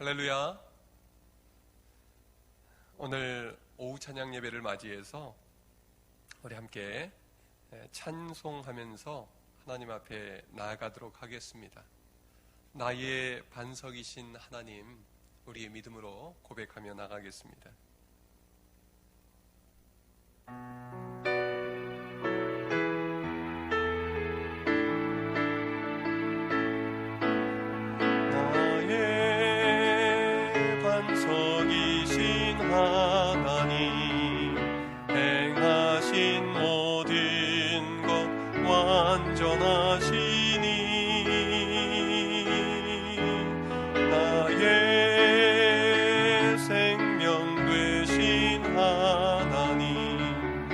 할렐루야. 오늘 오후 찬양 예배를 맞이해서 우리 함께 찬송하면서 하나님 앞에 나아가도록 하겠습니다. 나의 반석이신 하나님, 우리의 믿음으로 고백하며 나가겠습니다. 하나님 행하신 모든 것 완전하시니 나의 생명 되신 하나님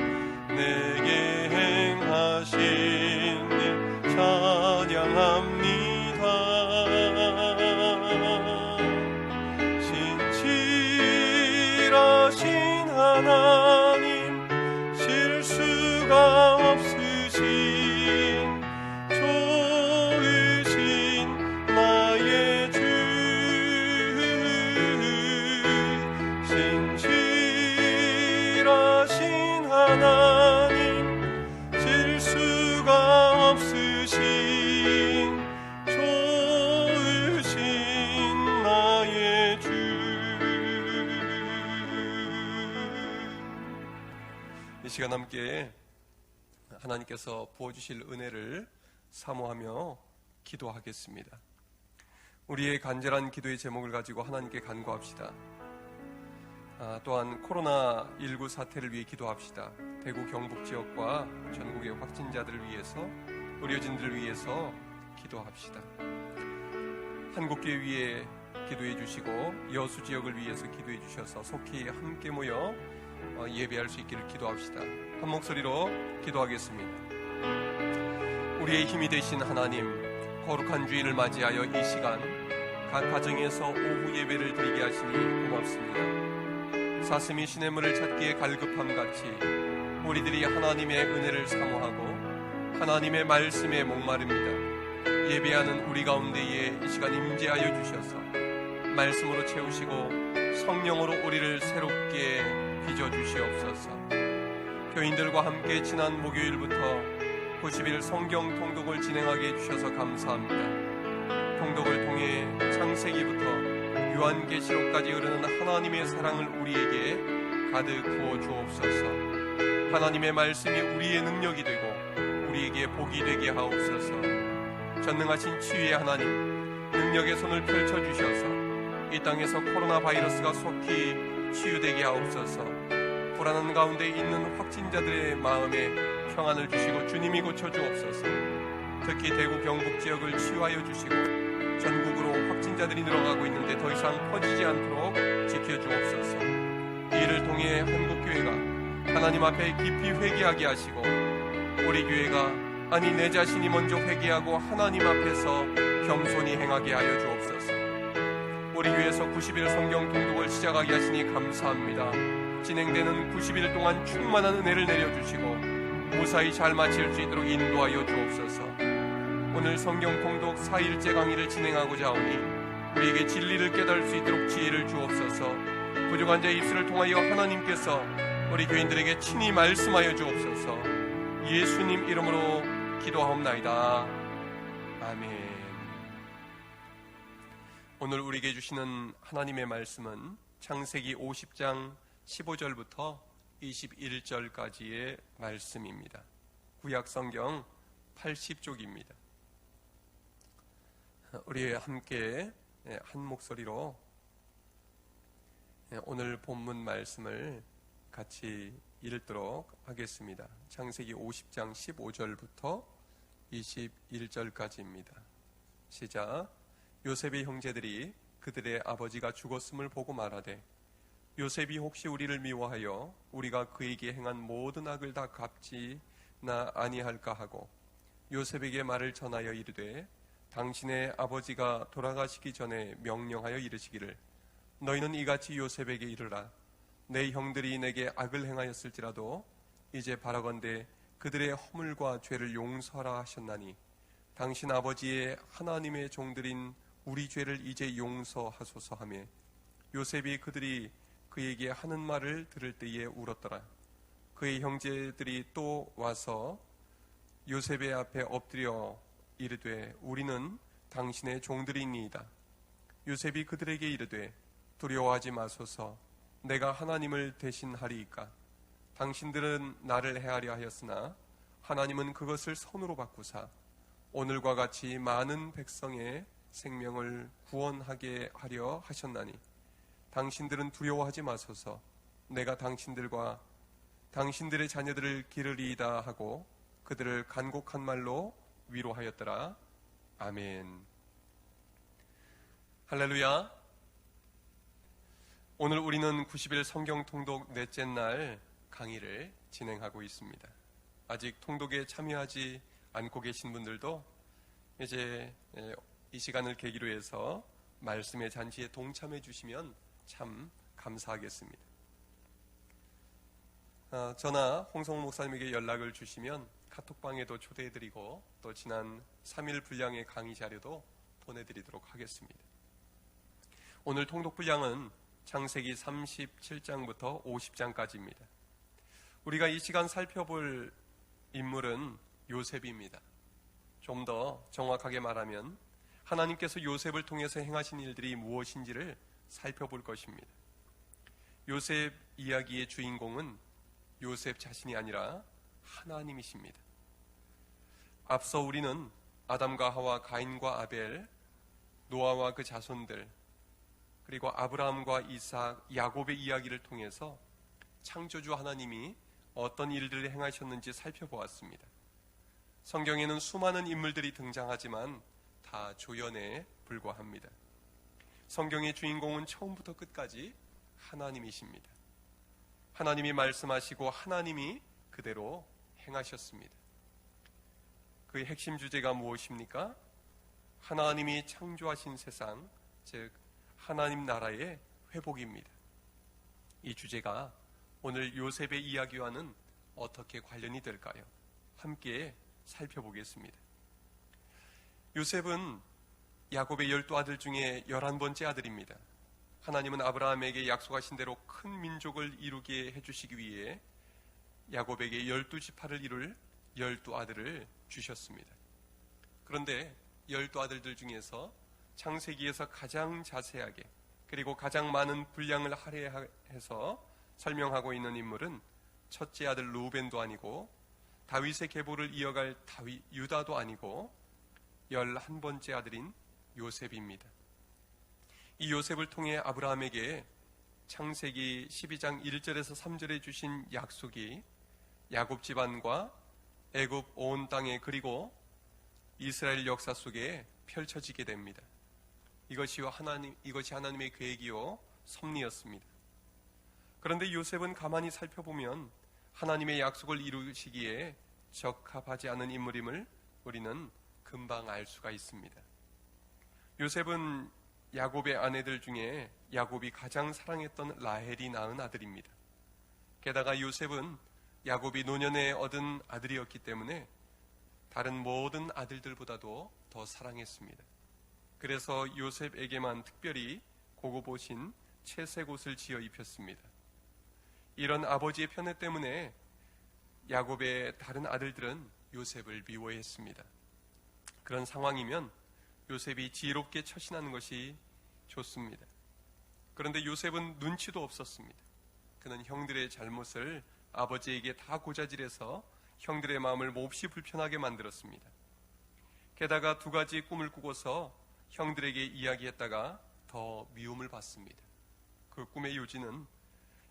내게 행하신 일 찬양합니다. 신실하신 하나님 실수가 없으신 좋으신 나의 주 신실하신 하나님 실수가 없으신 좋으신 나의 주. 이 시간 함께 하나님께서 부어주실 은혜를 사모하며 기도하겠습니다. 우리의 간절한 기도의 제목을 가지고 하나님께 간구합시다. 또한 코로나19 사태를 위해 기도합시다. 대구 경북 지역과 전국의 확진자들을 위해서, 의료진들을 위해서 기도합시다. 한국교회 위해 기도해 주시고 여수 지역을 위해서 기도해 주셔서 속히 함께 모여 예배할 수 있기를 기도합시다. 한 목소리로 기도하겠습니다. 우리의 힘이 되신 하나님, 거룩한 주일을 맞이하여 이 시간 각 가정에서 오후 예배를 드리게 하시니 고맙습니다. 사슴이 시냇물을 찾기에 갈급함 같이 우리들이 하나님의 은혜를 사모하고 하나님의 말씀에 목마릅니다. 예배하는 우리 가운데에 이 시간 임재하여 주셔서 말씀으로 채우시고 성령으로 우리를 새롭게 빚어주시옵소서. 교인들과 함께 지난 목요일부터 90일 성경 통독을 진행하게 해주셔서 감사합니다. 통독을 통해 창세기부터 요한계시록까지 흐르는 하나님의 사랑을 우리에게 가득 부어 주옵소서. 하나님의 말씀이 우리의 능력이 되고 우리에게 복이 되게 하옵소서. 전능하신 치유의 하나님, 능력의 손을 펼쳐주셔서 이 땅에서 코로나 바이러스가 속히 치유되게 하옵소서. 불안한 가운데 있는 확진자들의 마음에 평안을 주시고 주님이 고쳐주옵소서. 특히 대구 경북 지역을 치유하여 주시고 전국으로 확진자들이 늘어가고 있는데 더 이상 퍼지지 않도록 지켜주옵소서. 이 일을 통해 한국교회가 하나님 앞에 깊이 회개하게 하시고 우리 교회가 아니 내 자신이 먼저 회개하고 하나님 앞에서 겸손히 행하게 하여 주옵소서. 우리 교회에서 90일 성경 통독을 시작하게 하시니 감사합니다. 진행되는 90일 동안 충만한 은혜를 내려주시고 무사히 잘 마칠 수 있도록 인도하여 주옵소서. 오늘 성경 통독 4일째 강의를 진행하고자 하오니 우리에게 진리를 깨달을 수 있도록 지혜를 주옵소서. 부족한 자의 입술을 통하여 하나님께서 우리 교인들에게 친히 말씀하여 주옵소서. 예수님 이름으로 기도하옵나이다. 아멘. 오늘 우리에게 주시는 하나님의 말씀은 창세기 50장 15절부터 21절까지의 말씀입니다. 구약 성경 80쪽입니다. 우리 함께 한 목소리로 오늘 본문 말씀을 같이 읽도록 하겠습니다. 창세기 50장 15절부터 21절까지입니다. 시작. 요셉의 형제들이 그들의 아버지가 죽었음을 보고 말하되 요셉이 혹시 우리를 미워하여 우리가 그에게 행한 모든 악을 다 갚지나 아니할까 하고 요셉에게 말을 전하여 이르되 당신의 아버지가 돌아가시기 전에 명령하여 이르시기를 너희는 이같이 요셉에게 이르라. 내 형들이 내게 악을 행하였을지라도 이제 바라건대 그들의 허물과 죄를 용서하라 하셨나니 당신 아버지의 하나님의 종들인 우리 죄를 이제 용서하소서 하며 요셉이 그들이 그에게 하는 말을 들을 때에 울었더라. 그의 형제들이 또 와서 요셉의 앞에 엎드려 이르되 우리는 당신의 종들이니이다. 요셉이 그들에게 이르되 두려워하지 마소서. 내가 하나님을 대신하리이까. 당신들은 나를 해하려 하였으나 하나님은 그것을 선으로 바꾸사 오늘과 같이 많은 백성의 생명을 구원하게 하려 하셨나니 당신들은 두려워하지 마소서. 내가 당신들과 당신들의 자녀들을 기르리이다 하고 그들을 간곡한 말로 위로하였더라. 아멘. 할렐루야. 오늘 우리는 90일 성경 통독 넷째 날 강의를 진행하고 있습니다. 아직 통독에 참여하지 않고 계신 분들도 이제 이 시간을 계기로 해서 말씀의 잔치에 동참해 주시면 참 감사하겠습니다. 저나 홍성호 목사님에게 연락을 주시면 카톡방에도 초대해드리고 또 지난 3일 분량의 강의 자료도 보내드리도록 하겠습니다. 오늘 통독 분량은 창세기 37장부터 50장까지입니다. 우리가 이 시간 살펴볼 인물은 요셉입니다. 좀 더 정확하게 말하면 하나님께서 요셉을 통해서 행하신 일들이 무엇인지를 살펴볼 것입니다. 요셉 이야기의 주인공은 요셉 자신이 아니라 하나님이십니다. 앞서 우리는 아담과 하와, 가인과 아벨, 노아와 그 자손들, 그리고 아브라함과 이삭, 야곱의 이야기를 통해서 창조주 하나님이 어떤 일들을 행하셨는지 살펴보았습니다. 성경에는 수많은 인물들이 등장하지만 다 조연에 불과합니다. 성경의 주인공은 처음부터 끝까지 하나님이십니다. 하나님이 말씀하시고 하나님이 그대로 행하셨습니다. 그의 핵심 주제가 무엇입니까? 하나님이 창조하신 세상, 즉 하나님 나라의 회복입니다. 이 주제가 오늘 요셉의 이야기와는 어떻게 관련이 될까요? 함께 살펴보겠습니다. 요셉은 야곱의 12아들 중에 11번째 아들입니다. 하나님은 아브라함에게 약속하신 대로 큰 민족을 이루게 해주시기 위해 야곱에게 12지파를 이룰 12아들을 주셨습니다. 그런데 12아들들 중에서 창세기에서 가장 자세하게 그리고 가장 많은 분량을 할애해서 설명하고 있는 인물은 첫째 아들 루벤도 아니고 다윗의 계보를 이어갈 유다도 아니고 11번째 아들인 요셉입니다. 이 요셉을 통해 아브라함에게 창세기 12장 1절에서 3절에 주신 약속이 야곱 집안과 애굽 온 땅에 그리고 이스라엘 역사 속에 펼쳐지게 됩니다. 이것이 하나님의 계획이요 섭리였습니다. 그런데 요셉은 가만히 살펴보면 하나님의 약속을 이루시기에 적합하지 않은 인물임을 우리는 금방 알 수가 있습니다. 요셉은 야곱의 아내들 중에 야곱이 가장 사랑했던 라헬이 낳은 아들입니다. 게다가 요셉은 야곱이 노년에 얻은 아들이었기 때문에 다른 모든 아들들보다도 더 사랑했습니다. 그래서 요셉에게만 특별히 고급옷인 채색 옷을 지어 입혔습니다. 이런 아버지의 편애 때문에 야곱의 다른 아들들은 요셉을 미워했습니다. 그런 상황이면 요셉이 지혜롭게 처신하는 것이 좋습니다. 그런데 요셉은 눈치도 없었습니다. 그는 형들의 잘못을 아버지에게 다 고자질해서 형들의 마음을 몹시 불편하게 만들었습니다. 게다가 2가지 꿈을 꾸고서 형들에게 이야기했다가 더 미움을 받습니다. 그 꿈의 요지는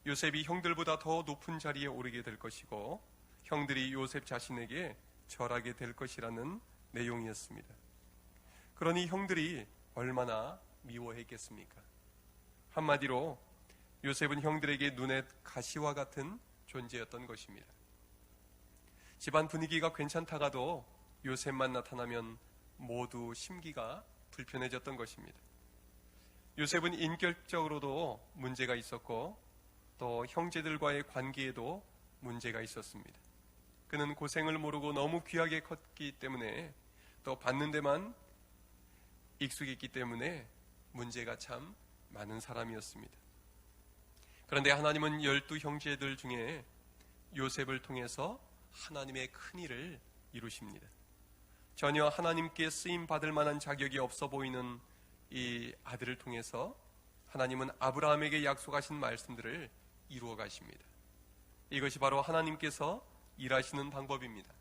요셉이 형들보다 더 높은 자리에 오르게 될 것이고 형들이 요셉 자신에게 절하게 될 것이라는 내용이었습니다. 그러니 형들이 얼마나 미워했겠습니까? 한마디로 요셉은 형들에게 눈에 가시와 같은 존재였던 것입니다. 집안 분위기가 괜찮다가도 요셉만 나타나면 모두 심기가 불편해졌던 것입니다. 요셉은 인격적으로도 문제가 있었고 또 형제들과의 관계에도 문제가 있었습니다. 그는 고생을 모르고 너무 귀하게 컸기 때문에 또 받는 데만 익숙했기 때문에 문제가 참 많은 사람이었습니다. 그런데 하나님은 12 형제들 중에 요셉을 통해서 하나님의 큰 일을 이루십니다. 전혀 하나님께 쓰임 받을 만한 자격이 없어 보이는 이 아들을 통해서 하나님은 아브라함에게 약속하신 말씀들을 이루어 가십니다. 이것이 바로 하나님께서 일하시는 방법입니다.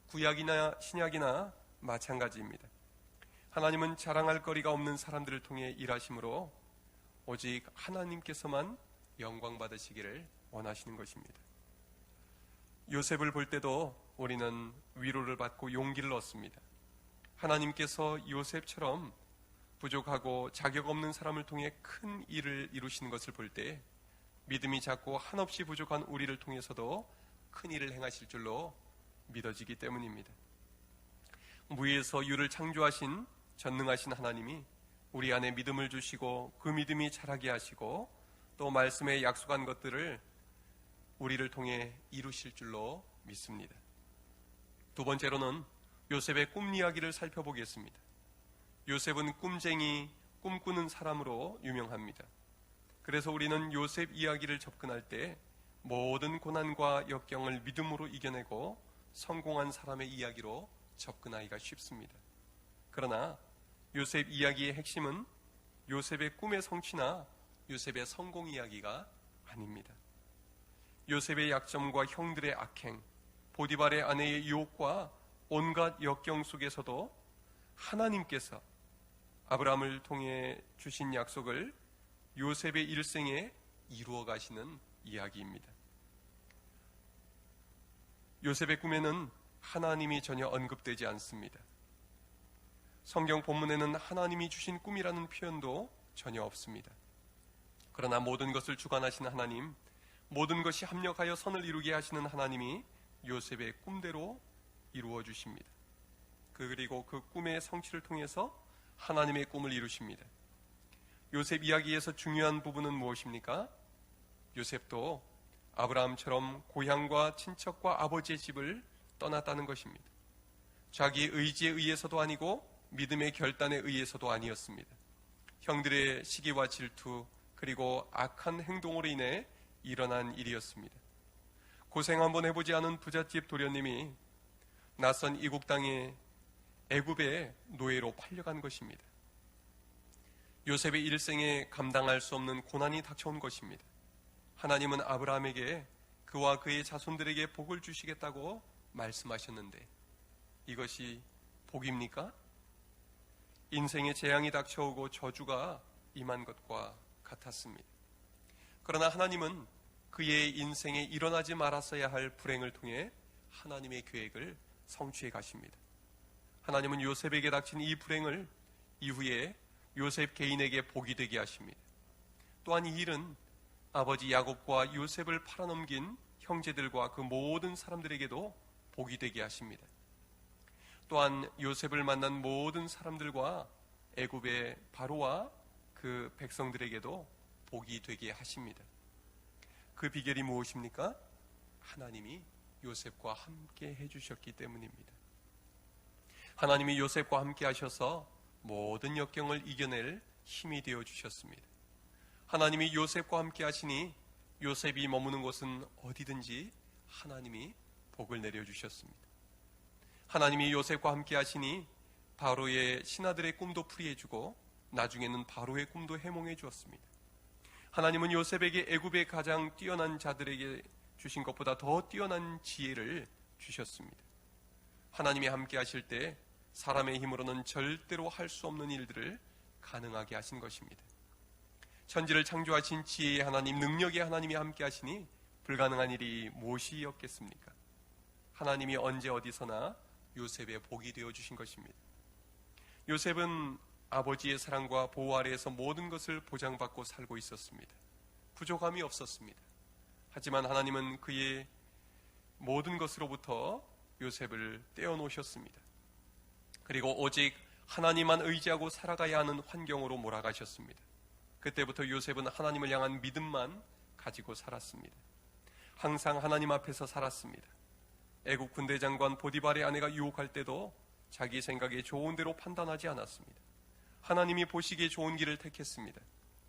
구약이나 신약이나 마찬가지입니다. 하나님은 자랑할 거리가 없는 사람들을 통해 일하심으로 오직 하나님께서만 영광 받으시기를 원하시는 것입니다. 요셉을 볼 때도 우리는 위로를 받고 용기를 얻습니다. 하나님께서 요셉처럼 부족하고 자격 없는 사람을 통해 큰 일을 이루시는 것을 볼 때 믿음이 작고 한없이 부족한 우리를 통해서도 큰 일을 행하실 줄로 믿어지기 때문입니다. 무에서 유를 창조하신 전능하신 하나님이 우리 안에 믿음을 주시고 그 믿음이 자라게 하시고 또 말씀에 약속한 것들을 우리를 통해 이루실 줄로 믿습니다. 두 번째로는 요셉의 꿈 이야기를 살펴보겠습니다. 요셉은 꿈쟁이, 꿈꾸는 사람으로 유명합니다. 그래서 우리는 요셉 이야기를 접근할 때 모든 고난과 역경을 믿음으로 이겨내고 성공한 사람의 이야기로 접근하기가 쉽습니다. 그러나 요셉 이야기의 핵심은 요셉의 꿈의 성취나 요셉의 성공 이야기가 아닙니다. 요셉의 약점과 형들의 악행, 보디발의 아내의 유혹과 온갖 역경 속에서도 하나님께서 아브라함을 통해 주신 약속을 요셉의 일생에 이루어 가시는 이야기입니다. 요셉의 꿈에는 하나님이 전혀 언급되지 않습니다. 성경 본문에는 하나님이 주신 꿈이라는 표현도 전혀 없습니다. 그러나 모든 것을 주관하시는 하나님, 모든 것이 합력하여 선을 이루게 하시는 하나님이 요셉의 꿈대로 이루어 주십니다. 그리고 그 꿈의 성취를 통해서 하나님의 꿈을 이루십니다. 요셉 이야기에서 중요한 부분은 무엇입니까? 요셉도 아브라함처럼 고향과 친척과 아버지의 집을 떠났다는 것입니다. 자기 의지에 의해서도 아니고 믿음의 결단에 의해서도 아니었습니다. 형들의 시기와 질투 그리고 악한 행동으로 인해 일어난 일이었습니다. 고생 한번 해보지 않은 부잣집 도련님이 낯선 이국 땅에 애굽의 노예로 팔려간 것입니다. 요셉의 일생에 감당할 수 없는 고난이 닥쳐온 것입니다. 하나님은 아브라함에게 그와 그의 자손들에게 복을 주시겠다고 말씀하셨는데 이것이 복입니까? 인생의 재앙이 닥쳐오고 저주가 임한 것과 같았습니다. 그러나 하나님은 그의 인생에 일어나지 말았어야 할 불행을 통해 하나님의 계획을 성취해 가십니다. 하나님은 요셉에게 닥친 이 불행을 이후에 요셉 개인에게 복이 되게 하십니다. 또한 이 일은 아버지 야곱과 요셉을 팔아넘긴 형제들과 그 모든 사람들에게도 복이 되게 하십니다. 또한 요셉을 만난 모든 사람들과 애굽의 바로와 그 백성들에게도 복이 되게 하십니다. 그 비결이 무엇입니까? 하나님이 요셉과 함께 해주셨기 때문입니다. 하나님이 요셉과 함께 하셔서 모든 역경을 이겨낼 힘이 되어 주셨습니다. 하나님이 요셉과 함께 하시니 요셉이 머무는 곳은 어디든지 하나님이 복을 내려주셨습니다. 하나님이 요셉과 함께 하시니 바로의 신하들의 꿈도 풀이해주고 나중에는 바로의 꿈도 해몽해 주었습니다. 하나님은 요셉에게 애굽의 가장 뛰어난 자들에게 주신 것보다 더 뛰어난 지혜를 주셨습니다. 하나님이 함께 하실 때 사람의 힘으로는 절대로 할 수 없는 일들을 가능하게 하신 것입니다. 천지를 창조하신 지혜의 하나님, 능력의 하나님이 함께 하시니 불가능한 일이 무엇이었겠습니까? 하나님이 언제 어디서나 요셉의 복이 되어 주신 것입니다. 요셉은 아버지의 사랑과 보호 아래에서 모든 것을 보장받고 살고 있었습니다. 부족함이 없었습니다. 하지만 하나님은 그의 모든 것으로부터 요셉을 떼어놓으셨습니다. 그리고 오직 하나님만 의지하고 살아가야 하는 환경으로 몰아가셨습니다. 그때부터 요셉은 하나님을 향한 믿음만 가지고 살았습니다. 항상 하나님 앞에서 살았습니다. 애국 군대 장관 보디발의 아내가 유혹할 때도 자기 생각에 좋은 대로 판단하지 않았습니다. 하나님이 보시기에 좋은 길을 택했습니다.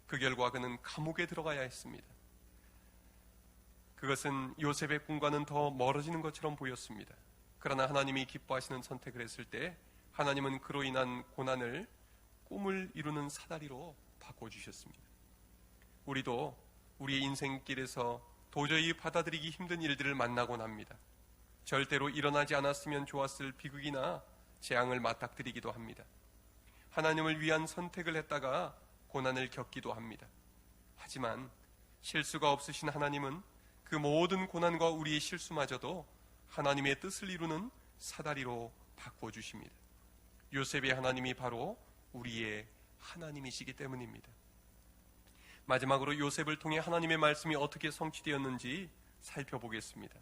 그 결과 그는 감옥에 들어가야 했습니다. 그것은 요셉의 꿈과는 더 멀어지는 것처럼 보였습니다. 그러나 하나님이 기뻐하시는 선택을 했을 때 하나님은 그로 인한 고난을 꿈을 이루는 사다리로 바꿔주셨습니다. 우리도 우리의 인생길에서 도저히 받아들이기 힘든 일들을 만나곤 합니다. 절대로 일어나지 않았으면 좋았을 비극이나 재앙을 맞닥뜨리기도 합니다. 하나님을 위한 선택을 했다가 고난을 겪기도 합니다. 하지만 실수가 없으신 하나님은 그 모든 고난과 우리의 실수마저도 하나님의 뜻을 이루는 사다리로 바꿔주십니다. 요셉의 하나님이 바로 우리의 하나님이시기 때문입니다. 마지막으로 요셉을 통해 하나님의 말씀이 어떻게 성취되었는지 살펴보겠습니다.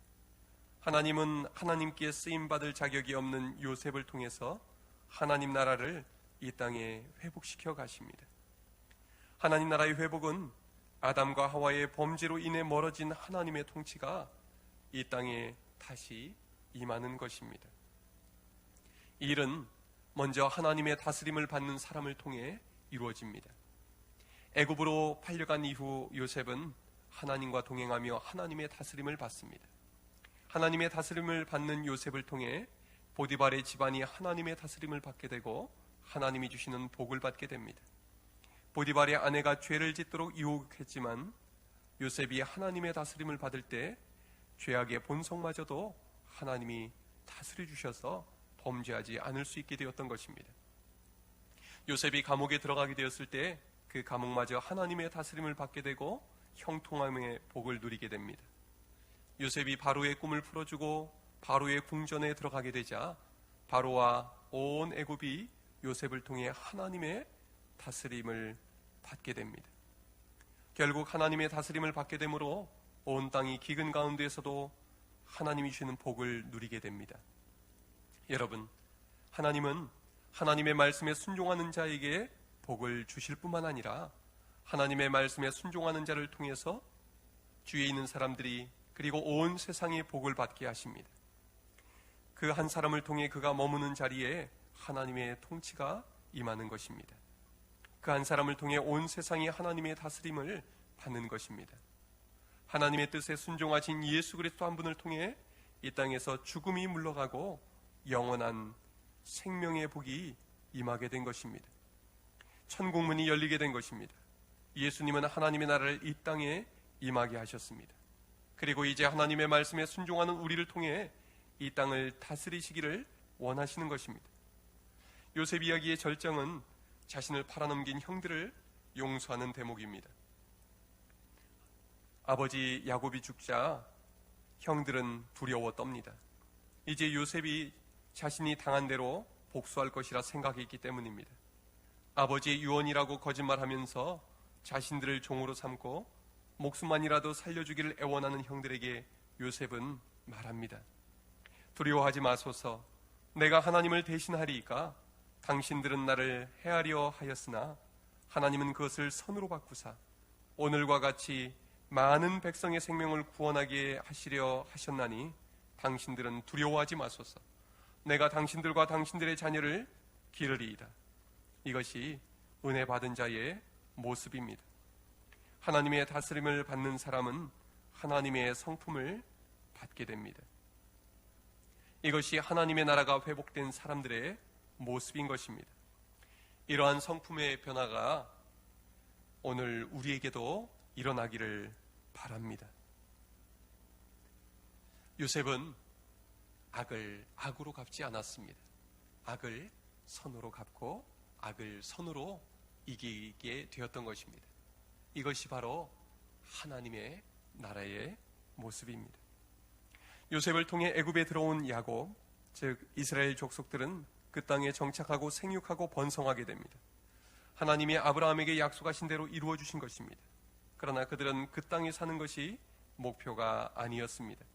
하나님은 하나님께 쓰임받을 자격이 없는 요셉을 통해서 하나님 나라를 이 땅에 회복시켜 가십니다. 하나님 나라의 회복은 아담과 하와의 범죄로 인해 멀어진 하나님의 통치가 이 땅에 다시 임하는 것입니다. 이 일은 먼저 하나님의 다스림을 받는 사람을 통해 이루어집니다. 애굽으로 팔려간 이후 요셉은 하나님과 동행하며 하나님의 다스림을 받습니다. 하나님의 다스림을 받는 요셉을 통해 보디발의 집안이 하나님의 다스림을 받게 되고 하나님이 주시는 복을 받게 됩니다. 보디발의 아내가 죄를 짓도록 유혹했지만 요셉이 하나님의 다스림을 받을 때 죄악의 본성마저도 하나님이 다스려 주셔서 범죄하지 않을 수 있게 되었던 것입니다. 요셉이 감옥에 들어가게 되었을 때 그 감옥마저 하나님의 다스림을 받게 되고 형통함의 복을 누리게 됩니다. 요셉이 바로의 꿈을 풀어주고 바로의 궁전에 들어가게 되자 바로와 온 애굽이 요셉을 통해 하나님의 다스림을 받게 됩니다. 결국 하나님의 다스림을 받게 되므로 온 땅이 기근 가운데에서도 하나님이 주시는 복을 누리게 됩니다. 여러분, 하나님은 하나님의 말씀에 순종하는 자에게 복을 주실 뿐만 아니라 하나님의 말씀에 순종하는 자를 통해서 주위에 있는 사람들이 그리고 온 세상에 복을 받게 하십니다. 그 한 사람을 통해 그가 머무는 자리에 하나님의 통치가 임하는 것입니다. 그 한 사람을 통해 온 세상이 하나님의 다스림을 받는 것입니다. 하나님의 뜻에 순종하신 예수 그리스도 한 분을 통해 이 땅에서 죽음이 물러가고 영원한 생명의 복이 임하게 된 것입니다. 천국문이 열리게 된 것입니다. 예수님은 하나님의 나라를 이 땅에 임하게 하셨습니다. 그리고 이제 하나님의 말씀에 순종하는 우리를 통해 이 땅을 다스리시기를 원하시는 것입니다. 요셉 이야기의 절정은 자신을 팔아넘긴 형들을 용서하는 대목입니다. 아버지 야곱이 죽자 형들은 두려워 떱니다. 이제 요셉이 자신이 당한 대로 복수할 것이라 생각했기 때문입니다. 아버지의 유언이라고 거짓말하면서 자신들을 종으로 삼고 목숨만이라도 살려주기를 애원하는 형들에게 요셉은 말합니다. 두려워하지 마소서. 내가 하나님을 대신하리이까 당신들은 나를 해하려 하였으나 하나님은 그것을 선으로 바꾸사 오늘과 같이 많은 백성의 생명을 구원하게 하시려 하셨나니 당신들은 두려워하지 마소서. 내가 당신들과 당신들의 자녀를 기르리이다. 이것이 은혜 받은 자의 모습입니다. 하나님의 다스림을 받는 사람은 하나님의 성품을 받게 됩니다. 이것이 하나님의 나라가 회복된 사람들의 모습인 것입니다. 이러한 성품의 변화가 오늘 우리에게도 일어나기를 바랍니다. 요셉은 악을 악으로 갚지 않았습니다. 악을 선으로 갚고 악을 선으로 이기게 되었던 것입니다. 이것이 바로 하나님의 나라의 모습입니다. 요셉을 통해 애굽에 들어온 야곱, 즉 이스라엘 족속들은 그 땅에 정착하고 생육하고 번성하게 됩니다. 하나님이 아브라함에게 약속하신 대로 이루어 주신 것입니다. 그러나 그들은 그 땅에 사는 것이 목표가 아니었습니다.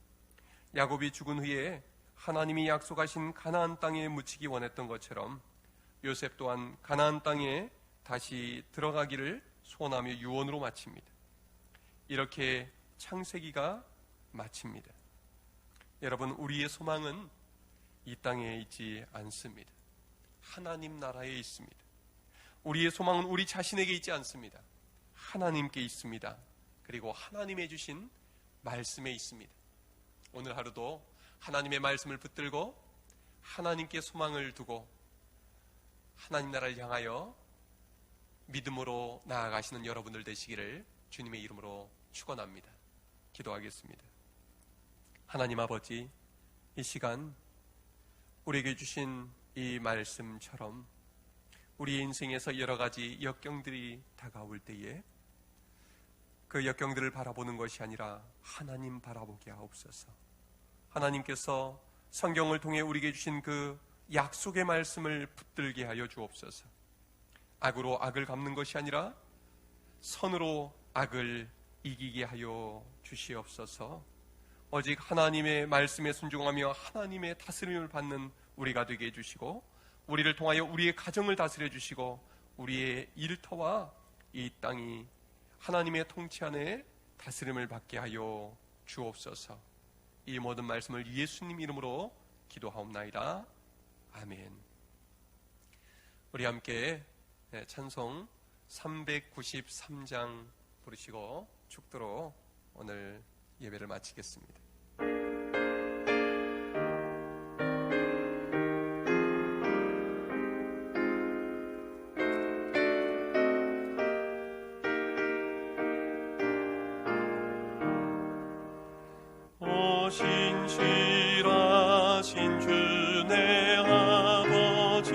야곱이 죽은 후에 하나님이 약속하신 가나안 땅에 묻히기 원했던 것처럼 요셉 또한 가나안 땅에 다시 들어가기를 소원하며 유언으로 마칩니다. 이렇게 창세기가 마칩니다. 여러분, 우리의 소망은 이 땅에 있지 않습니다. 하나님 나라에 있습니다. 우리의 소망은 우리 자신에게 있지 않습니다. 하나님께 있습니다. 그리고 하나님의 주신 말씀에 있습니다. 오늘 하루도 하나님의 말씀을 붙들고 하나님께 소망을 두고 하나님 나라를 향하여 믿음으로 나아가시는 여러분들 되시기를 주님의 이름으로 축원합니다. 기도하겠습니다. 하나님 아버지, 이 시간 우리에게 주신 이 말씀처럼 우리 인생에서 여러 가지 역경들이 다가올 때에 그 역경들을 바라보는 것이 아니라 하나님 바라보게 하옵소서. 하나님께서 성경을 통해 우리에게 주신 그 약속의 말씀을 붙들게 하여 주옵소서. 악으로 악을 갚는 것이 아니라 선으로 악을 이기게 하여 주시옵소서. 오직 하나님의 말씀에 순종하며 하나님의 다스림을 받는 우리가 되게 해주시고, 우리를 통하여 우리의 가정을 다스려 주시고, 우리의 일터와 이 땅이 하나님의 통치 안에 다스림을 받게 하여 주옵소서. 이 모든 말씀을 예수님 이름으로 기도하옵나이다. 아멘. 우리 함께 찬송 393장 부르시고 축도로 오늘 예배를 마치겠습니다. 신실하신 주 내 아버지여,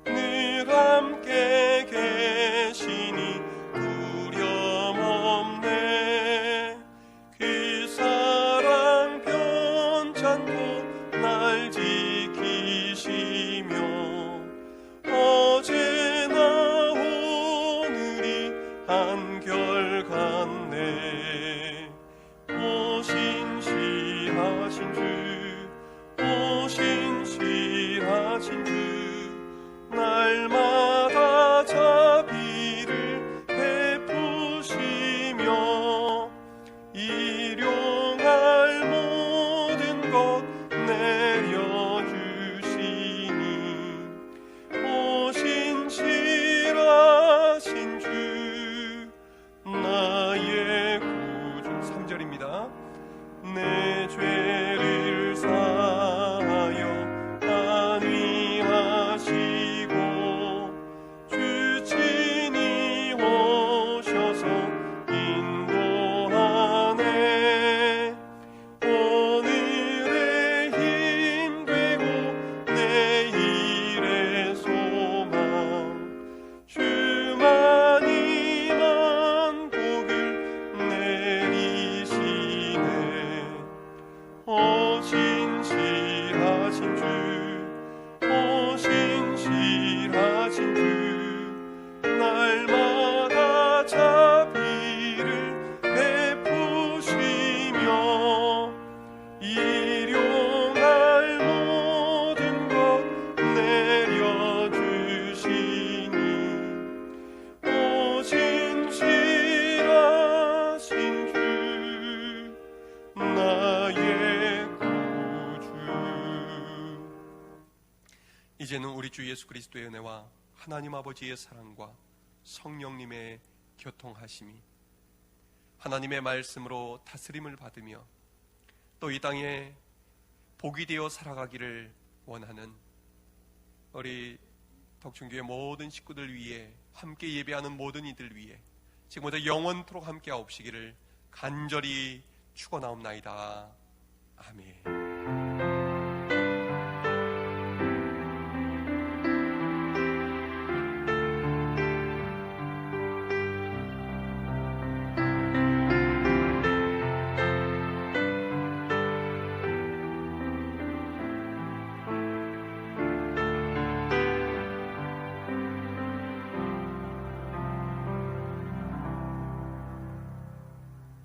늘 함께 계시니 두려움 없네. 그 사랑 변찮고 날 지키시며 어제나 오늘이 한결같네. 신실하신 주, 오 신실하신 주, 날마다 자비를 베푸시며 일용할 모든 것 내려주시니, 오 신실하신 주, 나의 구주. 3절입니다. 내 죄를 사하여 안위하시고 주 친히 오셔서 인도하네. 오늘의 힘 되고 내일의 소망, 주만이만 복을 내리시네. 오 신실하신 주, 오 신실하신 주, 날마다 자비를 베푸시며 일용할 모든 것 내려주시니, 오 신실하신 주, 나의 구주. 이제는 우리 주 예수 그리스도의 은혜와 하나님 아버지의 사랑과 성령님의 교통하심이, 하나님의 말씀으로 다스림을 받으며 또 이 땅에 복이 되어 살아가기를 원하는 우리 덕충교회 모든 식구들 위해, 함께 예배하는 모든 이들 위해 지금부터 영원토록 함께 하옵시기를 간절히 축원하옵나이다. 아멘.